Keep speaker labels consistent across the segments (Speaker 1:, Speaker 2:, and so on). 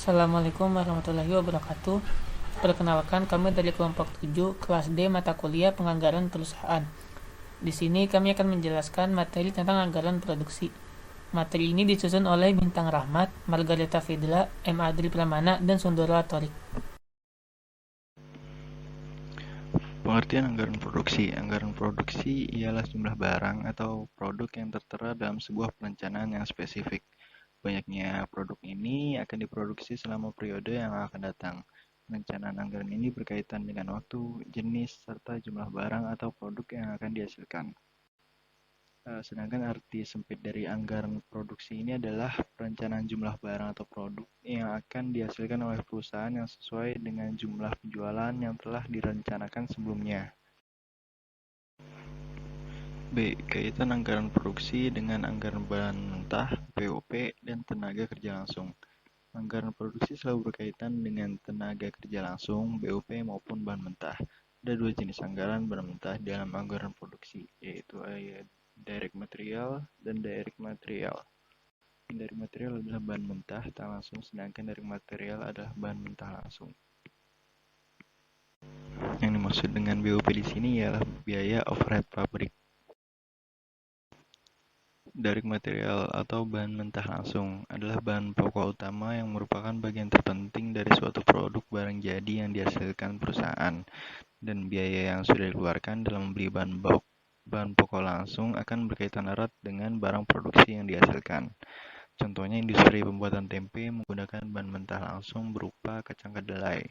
Speaker 1: Assalamualaikum warahmatullahi wabarakatuh. Perkenalkan, kami dari kelompok 7 kelas D mata kuliah penganggaran perusahaan. Di sini kami akan menjelaskan materi tentang anggaran produksi. Materi ini disusun oleh Bintang Rahmat, Margareta Fidla, M. Adri Pramana, dan Sundoro Atorik.
Speaker 2: Pengertian anggaran produksi. Anggaran produksi ialah jumlah barang atau produk yang tertera dalam sebuah perencanaan yang spesifik. Banyaknya produk ini akan diproduksi selama periode yang akan datang. Perencanaan anggaran ini berkaitan dengan waktu, jenis, serta jumlah barang atau produk yang akan dihasilkan. Sedangkan arti sempit dari anggaran produksi ini adalah perencanaan jumlah barang atau produk yang akan dihasilkan oleh perusahaan yang sesuai dengan jumlah penjualan yang telah direncanakan sebelumnya. B. Kaitan anggaran produksi dengan anggaran bahan mentah, BOP, dan tenaga kerja langsung. Anggaran produksi selalu berkaitan dengan tenaga kerja langsung, BOP, maupun bahan mentah. Ada dua jenis anggaran bahan mentah dalam anggaran produksi, yaitu direct material dan direct material. Direct material adalah bahan mentah tak langsung, sedangkan direct material adalah bahan mentah langsung. Yang dimaksud dengan BOP di sini ialah biaya overhead pabrik. Direct material atau bahan mentah langsung adalah bahan pokok utama yang merupakan bagian terpenting dari suatu produk barang jadi yang dihasilkan perusahaan, dan biaya yang sudah dikeluarkan dalam membeli bahan pokok langsung akan berkaitan erat dengan barang produksi yang dihasilkan. Contohnya industri pembuatan tempe menggunakan bahan mentah langsung berupa kacang kedelai.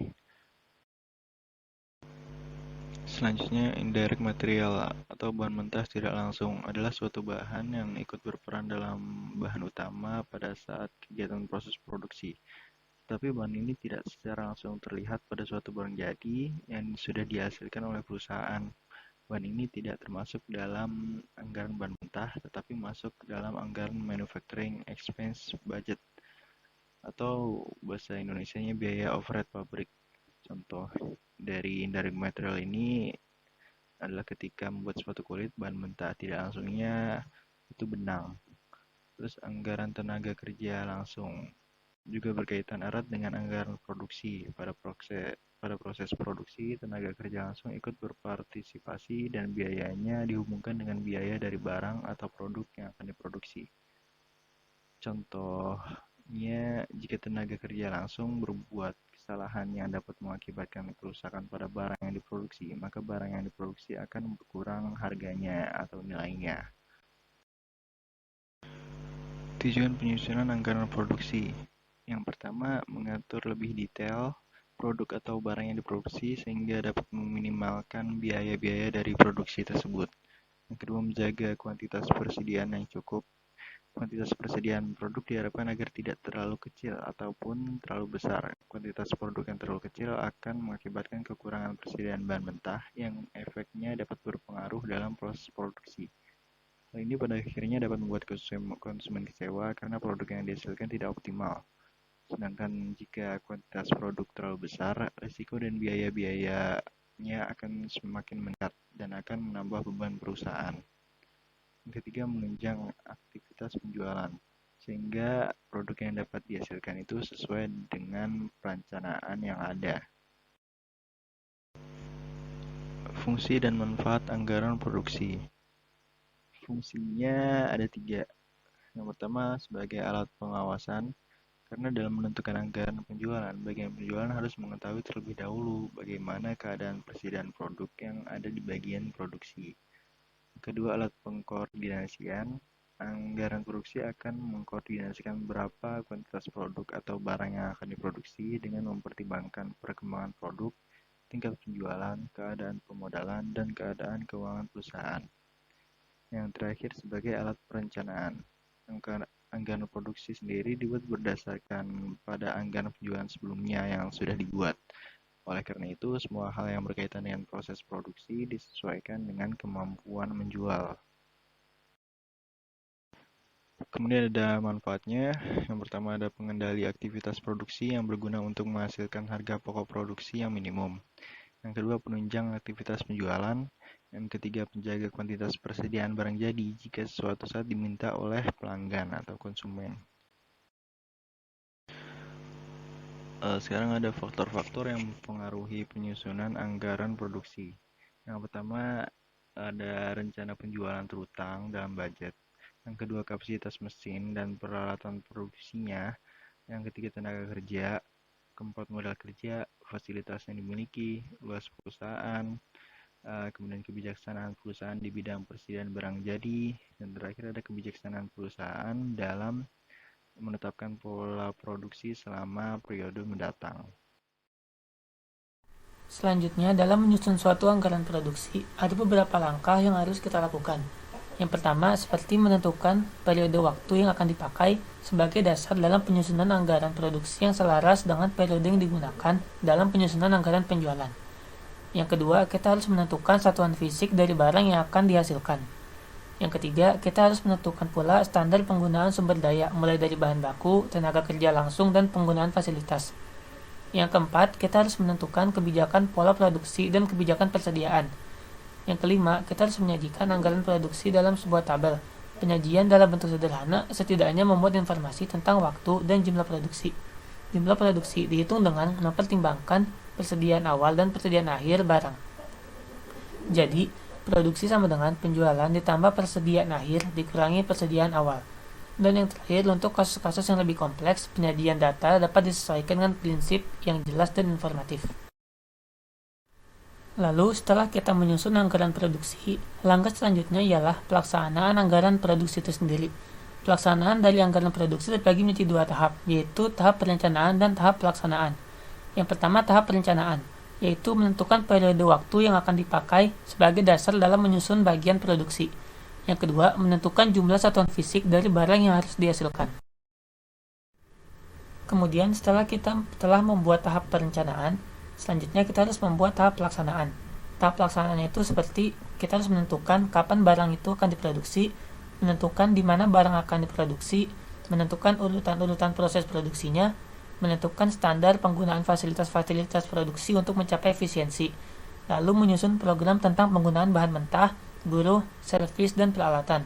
Speaker 2: Selanjutnya, indirect material atau bahan mentah tidak langsung adalah suatu bahan yang ikut berperan dalam bahan utama pada saat kegiatan proses produksi. Tapi bahan ini tidak secara langsung terlihat pada suatu barang jadi yang sudah dihasilkan oleh perusahaan. Bahan ini tidak termasuk dalam anggaran bahan mentah, tetapi masuk dalam anggaran manufacturing expense budget, atau bahasa Indonesianya biaya overhead pabrik. Contoh dari indirect material ini adalah ketika membuat sepatu kulit, bahan mentah tidak langsungnya itu benang. Terus anggaran tenaga kerja langsung juga berkaitan erat dengan anggaran produksi. Pada proses produksi, tenaga kerja langsung ikut berpartisipasi dan biayanya dihubungkan dengan biaya dari barang atau produk yang akan diproduksi. Contohnya, jika tenaga kerja langsung berbuat kesalahan yang dapat mengakibatkan kerusakan pada barang yang diproduksi, maka barang yang diproduksi akan berkurang harganya atau nilainya. Tujuan penyusunan anggaran produksi. Yang pertama, mengatur lebih detail produk atau barang yang diproduksi sehingga dapat meminimalkan biaya-biaya dari produksi tersebut. Yang kedua, menjaga kuantitas persediaan yang cukup. Kuantitas persediaan produk diharapkan agar tidak terlalu kecil ataupun terlalu besar. Kuantitas produk yang terlalu kecil akan mengakibatkan kekurangan persediaan bahan mentah yang efeknya dapat berpengaruh dalam proses produksi. Hal ini pada akhirnya dapat membuat konsumen kecewa karena produk yang dihasilkan tidak optimal. Sedangkan jika kuantitas produk terlalu besar, risiko dan biaya-biayanya akan semakin meningkat dan akan menambah beban perusahaan. Yang ketiga, menunjang aktivitas penjualan, sehingga produk yang dapat dihasilkan itu sesuai dengan perencanaan yang ada. Fungsi dan manfaat anggaran produksi. Fungsinya ada 3. Yang pertama, sebagai alat pengawasan, karena dalam menentukan anggaran penjualan, bagian penjualan harus mengetahui terlebih dahulu bagaimana keadaan persediaan produk yang ada di bagian produksi. Kedua, alat pengkoordinasian. Anggaran produksi akan mengkoordinasikan berapa kuantitas produk atau barang yang akan diproduksi dengan mempertimbangkan perkembangan produk, tingkat penjualan, keadaan pemodalan, dan keadaan keuangan perusahaan. Yang terakhir, sebagai alat perencanaan. Anggaran produksi sendiri dibuat berdasarkan pada anggaran penjualan sebelumnya yang sudah dibuat. Oleh karena itu, semua hal yang berkaitan dengan proses produksi disesuaikan dengan kemampuan menjual. Kemudian ada manfaatnya. Yang pertama, ada pengendali aktivitas produksi yang berguna untuk menghasilkan harga pokok produksi yang minimum. Yang kedua, penunjang aktivitas penjualan. Yang ketiga, penjaga kuantitas persediaan barang jadi jika suatu saat diminta oleh pelanggan atau konsumen. Sekarang ada faktor-faktor yang mempengaruhi penyusunan anggaran produksi. Yang pertama ada rencana penjualan terutang dalam budget. Yang kedua kapasitas mesin dan peralatan produksinya. Yang ketiga tenaga kerja. Keempat modal kerja, fasilitas yang dimiliki, luas perusahaan, kemudian kebijaksanaan perusahaan di bidang persediaan barang jadi, dan terakhir ada kebijaksanaan perusahaan dalam menetapkan pola produksi selama periode mendatang.
Speaker 1: Selanjutnya, dalam menyusun suatu anggaran produksi, ada beberapa langkah yang harus kita lakukan. Yang pertama, seperti menentukan periode waktu yang akan dipakai sebagai dasar dalam penyusunan anggaran produksi yang selaras dengan periode yang digunakan dalam penyusunan anggaran penjualan. Yang kedua, kita harus menentukan satuan fisik dari barang yang akan dihasilkan. Yang ketiga, kita harus menentukan pula standar penggunaan sumber daya, mulai dari bahan baku, tenaga kerja langsung, dan penggunaan fasilitas. Yang keempat, kita harus menentukan kebijakan pola produksi dan kebijakan persediaan. Yang kelima, kita harus menyajikan anggaran produksi dalam sebuah tabel. Penyajian dalam bentuk sederhana setidaknya memuat informasi tentang waktu dan jumlah produksi. Jumlah produksi dihitung dengan mempertimbangkan persediaan awal dan persediaan akhir barang. Jadi, produksi sama dengan penjualan ditambah persediaan akhir dikurangi persediaan awal. Dan yang terakhir, untuk kasus-kasus yang lebih kompleks, penyajian data dapat disesuaikan dengan prinsip yang jelas dan informatif. Lalu, setelah kita menyusun anggaran produksi, langkah selanjutnya ialah pelaksanaan anggaran produksi itu sendiri. Pelaksanaan dari anggaran produksi terbagi menjadi dua tahap, yaitu tahap perencanaan dan tahap pelaksanaan. Yang pertama, tahap perencanaan, yaitu menentukan periode waktu yang akan dipakai sebagai dasar dalam menyusun bagian produksi. Yang kedua, menentukan jumlah satuan fisik dari barang yang harus dihasilkan. Kemudian, setelah kita telah membuat tahap perencanaan, selanjutnya kita harus membuat tahap pelaksanaan. Tahap pelaksanaan itu seperti kita harus menentukan kapan barang itu akan diproduksi, menentukan di mana barang akan diproduksi, menentukan urutan-urutan proses produksinya, menentukan standar penggunaan fasilitas-fasilitas produksi untuk mencapai efisiensi, lalu menyusun program tentang penggunaan bahan mentah, buruh, servis, dan peralatan.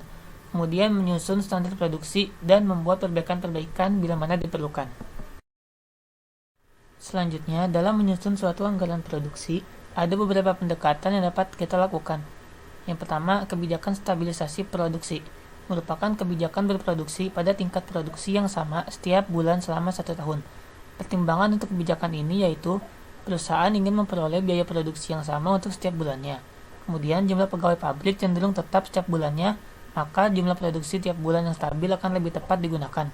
Speaker 1: Kemudian menyusun standar produksi dan membuat perbaikan-perbaikan bila mana diperlukan. Selanjutnya, dalam menyusun suatu anggaran produksi, ada beberapa pendekatan yang dapat kita lakukan. Yang pertama, kebijakan stabilisasi produksi, merupakan kebijakan berproduksi pada tingkat produksi yang sama setiap bulan selama 1 tahun. Pertimbangan untuk kebijakan ini yaitu, perusahaan ingin memperoleh biaya produksi yang sama untuk setiap bulannya. Kemudian, jumlah pegawai pabrik cenderung tetap setiap bulannya, maka jumlah produksi tiap bulan yang stabil akan lebih tepat digunakan.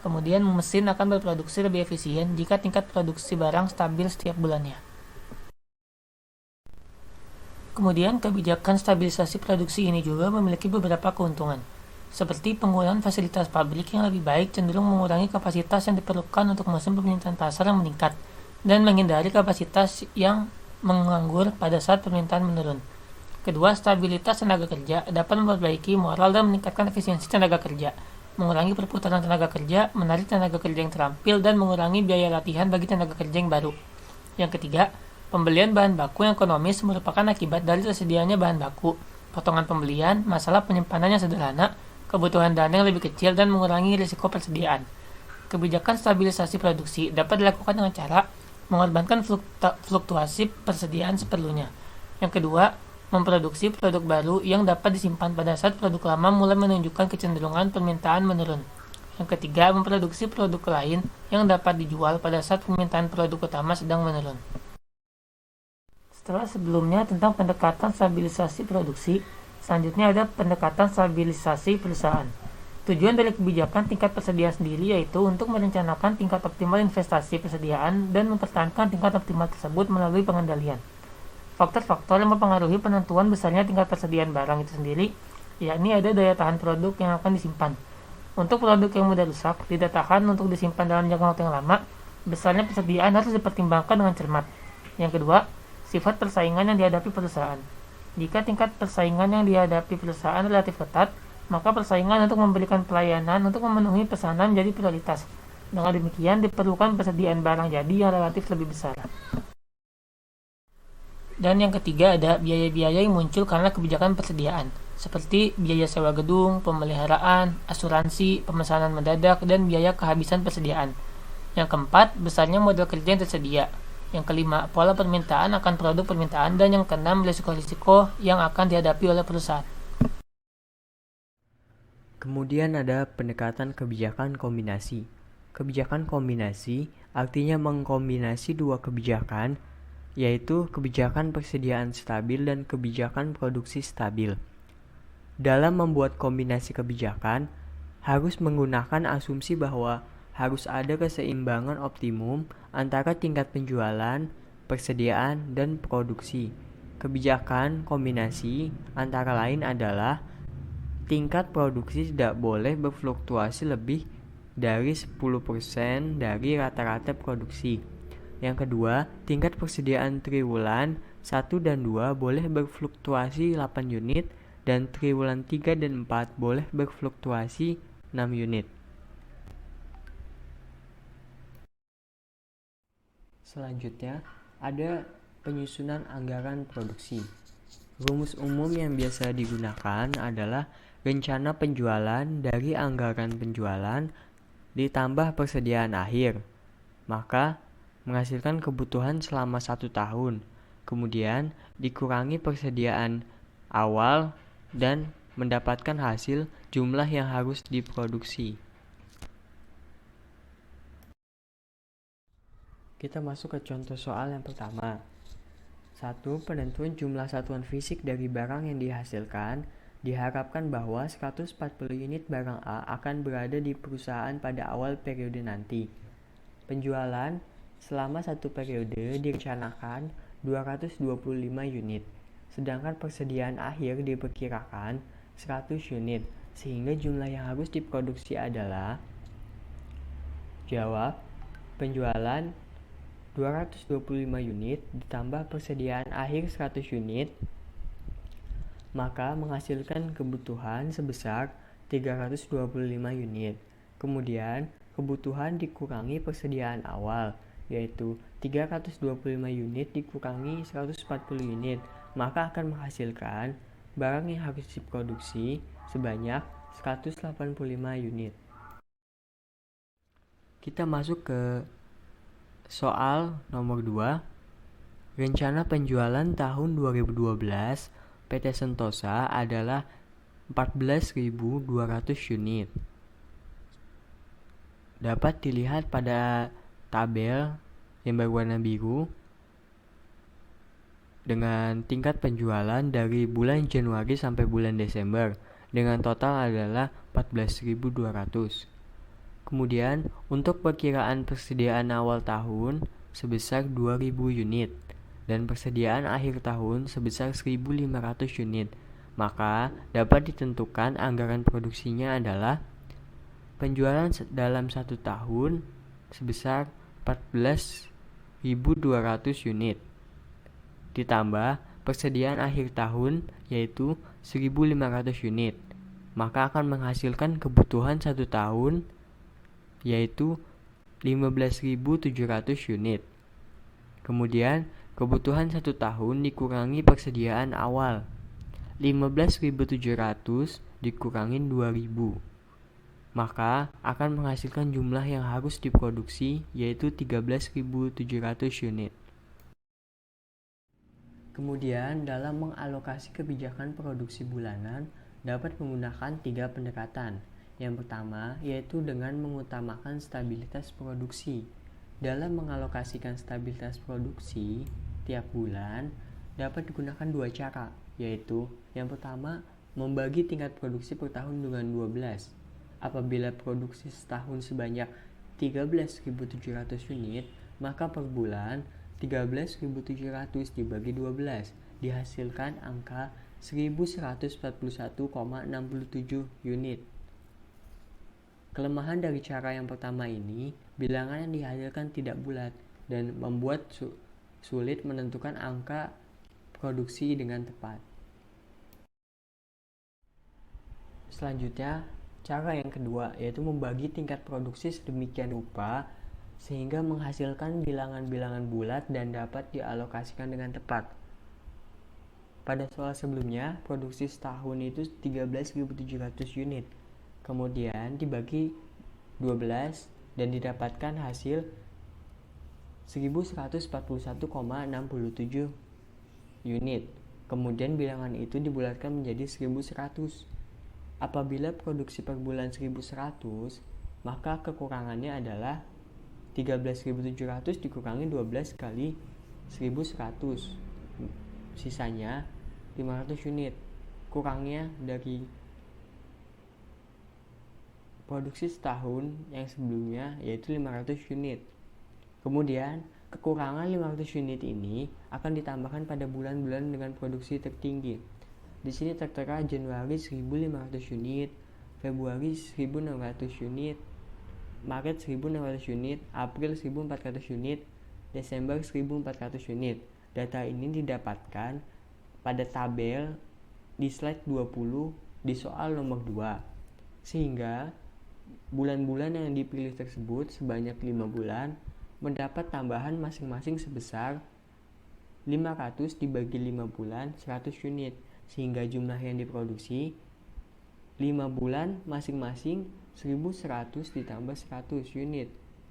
Speaker 1: Kemudian, mesin akan berproduksi lebih efisien jika tingkat produksi barang stabil setiap bulannya. Kemudian, kebijakan stabilisasi produksi ini juga memiliki beberapa keuntungan, seperti penggunaan fasilitas pabrik yang lebih baik cenderung mengurangi kapasitas yang diperlukan untuk mesin permintaan pasar yang meningkat, dan menghindari kapasitas yang menganggur pada saat permintaan menurun. Kedua, stabilitas tenaga kerja dapat memperbaiki moral dan meningkatkan efisiensi tenaga kerja, mengurangi perputaran tenaga kerja, menarik tenaga kerja yang terampil, dan mengurangi biaya latihan bagi tenaga kerja yang baru. Yang ketiga, pembelian bahan baku yang ekonomis merupakan akibat dari tersedianya bahan baku, potongan pembelian, masalah penyimpanan yang sederhana, kebutuhan dana yang lebih kecil, dan mengurangi risiko persediaan. Kebijakan stabilisasi produksi dapat dilakukan dengan cara mengorbankan fluktuasi persediaan seperlunya. Yang kedua, memproduksi produk baru yang dapat disimpan pada saat produk lama mulai menunjukkan kecenderungan permintaan menurun. Yang ketiga, memproduksi produk lain yang dapat dijual pada saat permintaan produk utama sedang menurun. Setelah sebelumnya tentang pendekatan stabilisasi produksi, selanjutnya ada pendekatan stabilisasi perusahaan. Tujuan dari kebijakan tingkat persediaan sendiri yaitu untuk merencanakan tingkat optimal investasi persediaan dan mempertahankan tingkat optimal tersebut melalui pengendalian. Faktor-faktor yang mempengaruhi penentuan besarnya tingkat persediaan barang itu sendiri, yakni ada daya tahan produk yang akan disimpan. Untuk produk yang mudah rusak, tidak tahan untuk disimpan dalam jangka waktu yang lama, besarnya persediaan harus dipertimbangkan dengan cermat. Yang kedua, sifat persaingan yang dihadapi perusahaan. Jika tingkat persaingan yang dihadapi perusahaan relatif ketat, maka persaingan untuk memberikan pelayanan untuk memenuhi pesanan menjadi prioritas. Dengan demikian, diperlukan persediaan barang jadi yang relatif lebih besar. Dan yang ketiga ada biaya-biaya yang muncul karena kebijakan persediaan, seperti biaya sewa gedung, pemeliharaan, asuransi, pemesanan mendadak, dan biaya kehabisan persediaan. Yang keempat, besarnya model kerja yang tersedia. Yang kelima, pola permintaan akan produk permintaan. Dan yang keenam, risiko-risiko yang akan dihadapi oleh perusahaan.
Speaker 3: Kemudian ada pendekatan kebijakan kombinasi. Kebijakan kombinasi artinya mengkombinasi dua kebijakan, yaitu kebijakan persediaan stabil dan kebijakan produksi stabil. Dalam membuat kombinasi kebijakan, harus menggunakan asumsi bahwa harus ada keseimbangan optimum antara tingkat penjualan, persediaan, dan produksi. Kebijakan kombinasi antara lain adalah tingkat produksi tidak boleh berfluktuasi lebih dari 10% dari rata-rata produksi. Yang kedua, tingkat persediaan triwulan 1 dan 2 boleh berfluktuasi 8 unit dan triwulan 3 dan 4 boleh berfluktuasi 6 unit. Selanjutnya, ada penyusunan anggaran produksi. Rumus umum yang biasa digunakan adalah rencana penjualan dari anggaran penjualan ditambah persediaan akhir, maka menghasilkan kebutuhan selama 1 tahun, kemudian dikurangi persediaan awal dan mendapatkan hasil jumlah yang harus diproduksi. Kita masuk ke contoh soal yang pertama. 1. Penentuan jumlah satuan fisik dari barang yang dihasilkan. Diharapkan bahwa 140 unit barang A akan berada di perusahaan pada awal periode nanti. Penjualan selama satu periode direncanakan 225 unit, sedangkan persediaan akhir diperkirakan 100 unit, sehingga jumlah yang harus diproduksi adalah jawab, penjualan 225 unit ditambah persediaan akhir 100 unit, maka menghasilkan kebutuhan sebesar 325 unit. Kemudian, kebutuhan dikurangi persediaan awal, yaitu 325 unit dikurangi 140 unit, maka akan menghasilkan barang yang harus diproduksi sebanyak 185 unit. Kita masuk ke soal nomor 2. Rencana penjualan tahun 2012 PT Sentosa adalah 14.200 unit. Dapat dilihat pada tabel yang berwarna biru dengan tingkat penjualan dari bulan Januari sampai bulan Desember dengan total adalah 14.200. Kemudian untuk perkiraan persediaan awal tahun sebesar 2.000 unit dan persediaan akhir tahun sebesar 1.500 unit, maka dapat ditentukan anggaran produksinya adalah penjualan dalam 1 tahun sebesar 14.200 unit ditambah persediaan akhir tahun yaitu 1.500 unit, maka akan menghasilkan kebutuhan 1 tahun yaitu 15.700 unit. Kemudian kebutuhan 1 tahun dikurangi persediaan awal, 15.700 dikurangi 2.000, maka akan menghasilkan jumlah yang harus diproduksi yaitu 13.700 unit. Kemudian dalam mengalokasi kebijakan produksi bulanan dapat menggunakan 3 pendekatan. Yang pertama yaitu dengan mengutamakan stabilitas produksi. Dalam mengalokasikan stabilitas produksi tiap bulan dapat digunakan 2 cara, yaitu yang pertama membagi tingkat produksi per tahun dengan 12. Apabila produksi setahun sebanyak 13.700 unit, maka per bulan 13.700 dibagi 12 dihasilkan angka 1.141,67 unit. Kelemahan dari cara yang pertama ini, bilangan yang dihasilkan tidak bulat dan membuat sulit menentukan angka produksi dengan tepat. Selanjutnya, cara yang kedua yaitu membagi tingkat produksi sedemikian rupa sehingga menghasilkan bilangan-bilangan bulat dan dapat dialokasikan dengan tepat. Pada soal sebelumnya, produksi setahun itu 13.700 unit. Kemudian dibagi 12 dan didapatkan hasil 1141,67 unit. Kemudian bilangan itu dibulatkan menjadi 1100. Apabila produksi per bulan 1100, maka kekurangannya adalah 13.700 dikurangi 12 kali 1100. Sisanya 500 unit. Kurangnya dari produksi setahun yang sebelumnya yaitu 500 unit. Kemudian, kekurangan 500 unit ini akan ditambahkan pada bulan-bulan dengan produksi tertinggi. Di sini tertera Januari 1.500 unit, Februari 1.600 unit, Maret 1.600 unit, April 1.400 unit, Desember 1.400 unit. Data ini didapatkan pada tabel di slide 20 di soal nomor 2. Sehingga bulan-bulan yang dipilih tersebut sebanyak 5 bulan mendapat tambahan masing-masing sebesar 500 dibagi 5 bulan 100 unit, sehingga jumlah yang diproduksi 5 bulan masing-masing 1100 ditambah 100 unit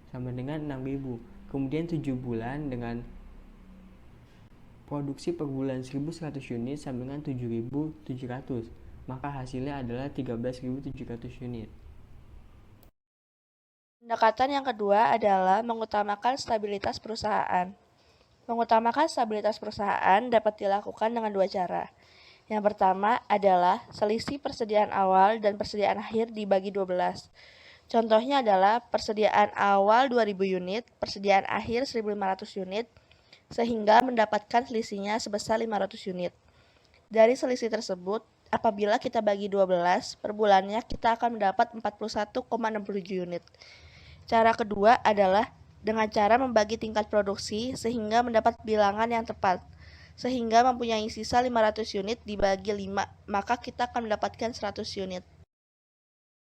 Speaker 3: sama dengan 6000. Kemudian 7 bulan dengan produksi per bulan 1100 unit sama dengan 7700, maka hasilnya adalah 13.700 unit.
Speaker 4: Pendekatan yang kedua adalah mengutamakan stabilitas perusahaan. Mengutamakan stabilitas perusahaan dapat dilakukan dengan dua cara. Yang pertama adalah selisih persediaan awal dan persediaan akhir dibagi 12. Contohnya adalah persediaan awal 2000 unit, persediaan akhir 1500 unit, sehingga mendapatkan selisihnya sebesar 500 unit. Dari selisih tersebut, apabila kita bagi 12, per bulannya kita akan mendapat 41,67 unit. Cara kedua adalah dengan cara membagi tingkat produksi sehingga mendapat bilangan yang tepat. Sehingga mempunyai sisa 500 unit dibagi 5, maka kita akan mendapatkan 100 unit.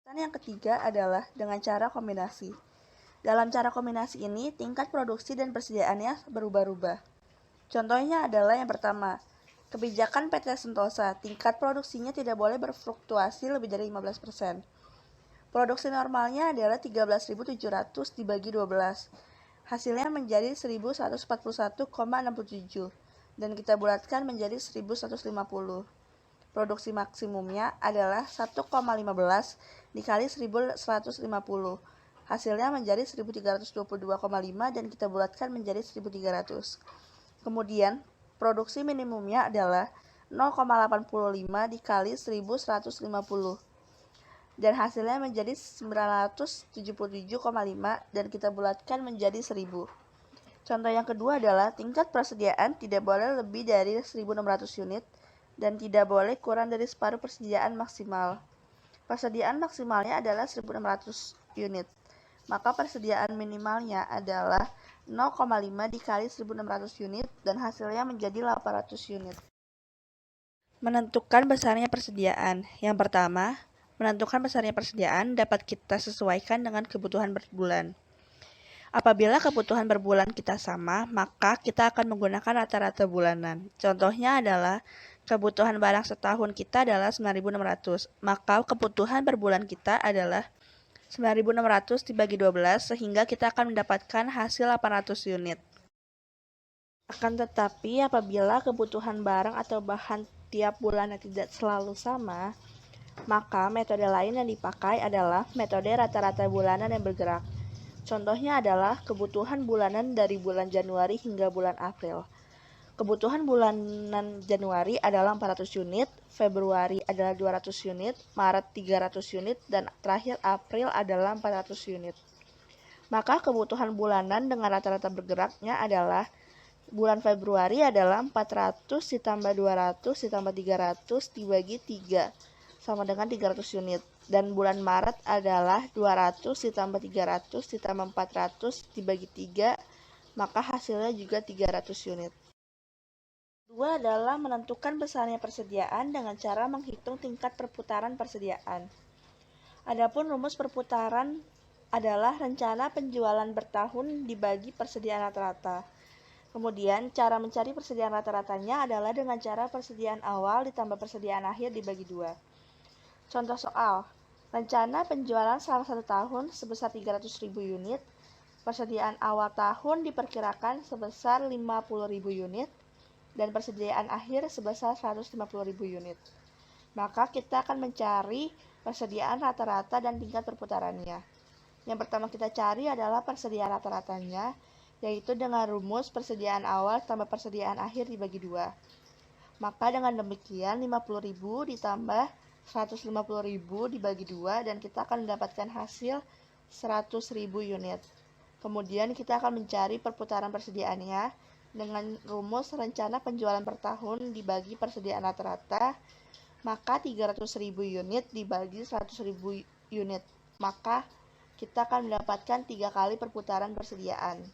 Speaker 4: Dan yang ketiga adalah dengan cara kombinasi. Dalam cara kombinasi ini, tingkat produksi dan persediaannya berubah-ubah. Contohnya adalah yang pertama, kebijakan PT Sentosa, tingkat produksinya tidak boleh berfluktuasi lebih dari 15%. Produksi normalnya adalah 13.700 dibagi 12. Hasilnya menjadi 1.141,67 dan kita bulatkan menjadi 1.150. Produksi maksimumnya adalah 1,15 dikali 1.150. Hasilnya menjadi 1.322,5 dan kita bulatkan menjadi 1.300. Kemudian, produksi minimumnya adalah 0,85 dikali 1.150. Dan hasilnya menjadi 977,5 dan kita bulatkan menjadi 1000. Contoh yang kedua adalah tingkat persediaan tidak boleh lebih dari 1.600 unit dan tidak boleh kurang dari separuh persediaan maksimal. Persediaan maksimalnya adalah 1.600 unit, maka persediaan minimalnya adalah 0,5 dikali 1.600 unit dan hasilnya menjadi 800 unit. Menentukan besarnya persediaan. Yang pertama, menentukan besarnya persediaan dapat kita sesuaikan dengan kebutuhan per bulan. Apabila kebutuhan per bulan kita sama, maka kita akan menggunakan rata-rata bulanan. Contohnya adalah kebutuhan barang setahun kita adalah 9.600, maka kebutuhan per bulan kita adalah 9.600 dibagi 12 sehingga kita akan mendapatkan hasil 800 unit. Akan tetapi apabila kebutuhan barang atau bahan tiap bulannya tidak selalu sama, maka metode lain yang dipakai adalah metode rata-rata bulanan yang bergerak. Contohnya adalah kebutuhan bulanan dari bulan Januari hingga bulan April. Kebutuhan bulanan Januari adalah 400 unit, Februari adalah 200 unit, Maret 300 unit, dan terakhir April adalah 400 unit. Maka kebutuhan bulanan dengan rata-rata bergeraknya adalah bulan Februari adalah 400 ditambah 200 ditambah 300 dibagi 3. Sama dengan 300 unit, dan bulan Maret adalah 200 ditambah 300 ditambah 400 dibagi 3, maka hasilnya juga 300 unit. Kedua adalah menentukan besarnya persediaan dengan cara menghitung tingkat perputaran persediaan. Adapun rumus perputaran adalah rencana penjualan bertahun dibagi persediaan rata-rata. Kemudian, cara mencari persediaan rata-ratanya adalah dengan cara persediaan awal ditambah persediaan akhir dibagi 2. Contoh soal, Rencana penjualan selama 1 tahun sebesar 300.000 unit. Persediaan awal tahun diperkirakan sebesar 50.000 unit dan persediaan akhir sebesar 150.000 unit. Maka kita akan mencari persediaan rata-rata dan tingkat perputarannya. Yang pertama kita cari adalah persediaan rata-ratanya, yaitu dengan rumus persediaan awal tambah persediaan akhir dibagi 2. Maka dengan demikian 50.000 ditambah 150.000 dibagi 2 dan kita akan mendapatkan hasil 100.000 unit. Kemudian kita akan mencari perputaran persediaannya dengan rumus rencana penjualan per tahun dibagi persediaan rata-rata, maka 300.000 unit dibagi 100.000 unit. Maka kita akan mendapatkan 3 kali perputaran persediaan.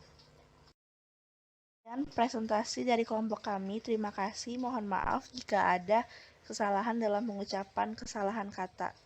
Speaker 4: Dan presentasi dari kelompok kami, terima kasih. Mohon maaf jika ada kesalahan dalam mengucapkan kesalahan kata.